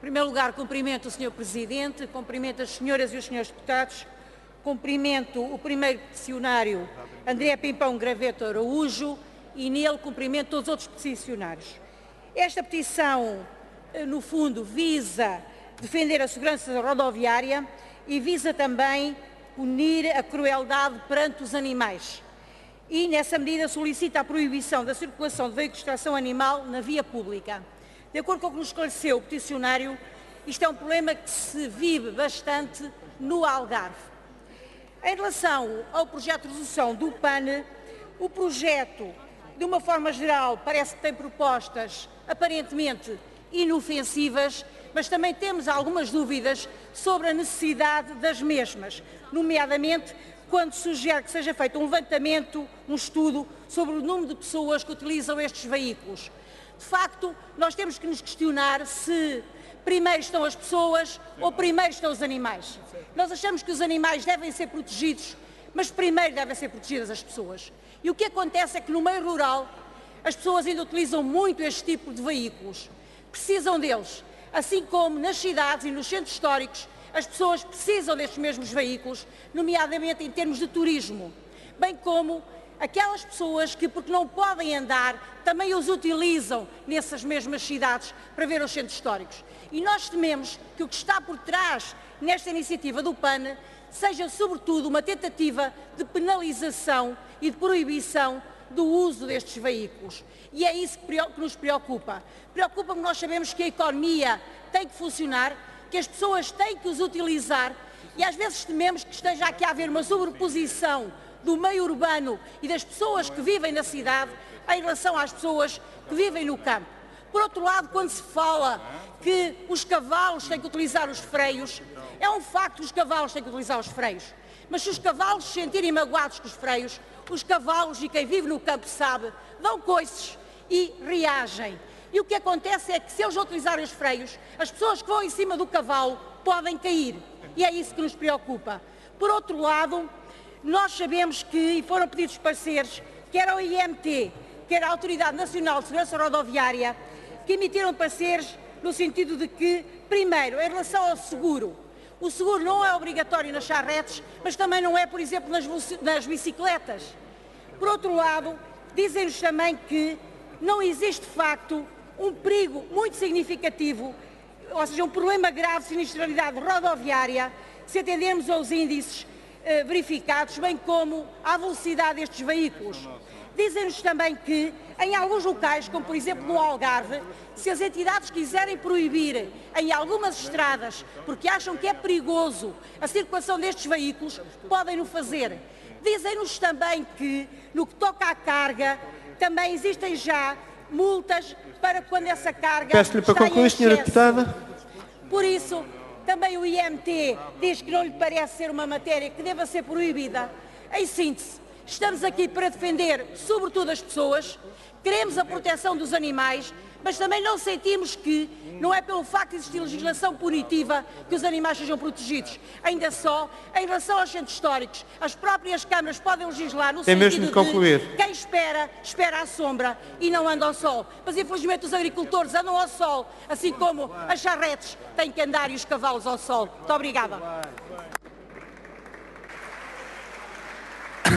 primeiro lugar, cumprimento o Sr. Presidente, cumprimento as senhoras e os senhores deputados, cumprimento o primeiro peticionário, André Pimpão Graveto Araújo, e nele cumprimento todos os outros peticionários. Esta petição, no fundo, visa defender a segurança rodoviária e visa também punir a crueldade perante os animais. E, nessa medida, solicita a proibição da circulação de veículos de tração animal na via pública. De acordo com o que nos esclareceu o peticionário, isto é um problema que se vive bastante no Algarve. Em relação ao projeto de resolução do PAN, o projeto, de uma forma geral, parece que tem propostas aparentemente inofensivas, mas também temos algumas dúvidas sobre a necessidade das mesmas, nomeadamente quando sugere que seja feito um levantamento, um estudo sobre o número de pessoas que utilizam estes veículos. De facto, nós temos que nos questionar se primeiro estão as pessoas ou primeiro estão os animais. Nós achamos que os animais devem ser protegidos, mas primeiro devem ser protegidas as pessoas. E o que acontece é que no meio rural as pessoas ainda utilizam muito este tipo de veículos. Precisam deles, assim como nas cidades e nos centros históricos as pessoas precisam destes mesmos veículos, nomeadamente em termos de turismo, bem como aquelas pessoas que, porque não podem andar, também os utilizam nessas mesmas cidades para ver os centros históricos. E nós tememos que o que está por trás nesta iniciativa do PAN seja, sobretudo, uma tentativa de penalização e de proibição do uso destes veículos. E é isso que nos preocupa. Preocupa-me, nós sabemos que a economia tem que funcionar, que as pessoas têm que os utilizar e às vezes tememos que esteja aqui a haver uma sobreposição do meio urbano e das pessoas que vivem na cidade em relação às pessoas que vivem no campo. Por outro lado, quando se fala que os cavalos têm que utilizar os freios, é um facto que os cavalos têm que utilizar os freios, mas se os cavalos se sentirem magoados com os freios, os cavalos, e quem vive no campo sabe, dão coices e reagem. E o que acontece é que, se eles utilizarem os freios, as pessoas que vão em cima do cavalo podem cair. E é isso que nos preocupa. Por outro lado, nós sabemos que, e foram pedidos pareceres, quer ao IMT, quer à Autoridade Nacional de Segurança Rodoviária, que emitiram pareceres no sentido de que, primeiro, em relação ao seguro, o seguro não é obrigatório nas charretes, mas também não é, por exemplo, nas bicicletas. Por outro lado, dizem-nos também que não existe, de facto, um perigo muito significativo, ou seja, um problema grave de sinistralidade rodoviária, se atendermos aos índices verificados, bem como à velocidade destes veículos. Dizem-nos também que, em alguns locais, como por exemplo no Algarve, se as entidades quiserem proibir em algumas estradas, porque acham que é perigoso a circulação destes veículos, podem-no fazer. Dizem-nos também que, no que toca à carga, também existem já multas para quando essa carga Peço-lhe para concluir, Sra. Deputada. Por isso, também o IMT diz que não lhe parece ser uma matéria que deva ser proibida. Em síntese, estamos aqui para defender, sobretudo, as pessoas, queremos a proteção dos animais, mas também não sentimos que não é pelo facto de existir legislação punitiva que os animais sejam protegidos. Ainda só, em relação aos centros históricos, as próprias câmaras podem legislar no sentido de quem espera, espera à sombra e não anda ao sol. Mas, infelizmente, os agricultores andam ao sol, assim como as charretes têm que andar e os cavalos ao sol. Muito obrigada.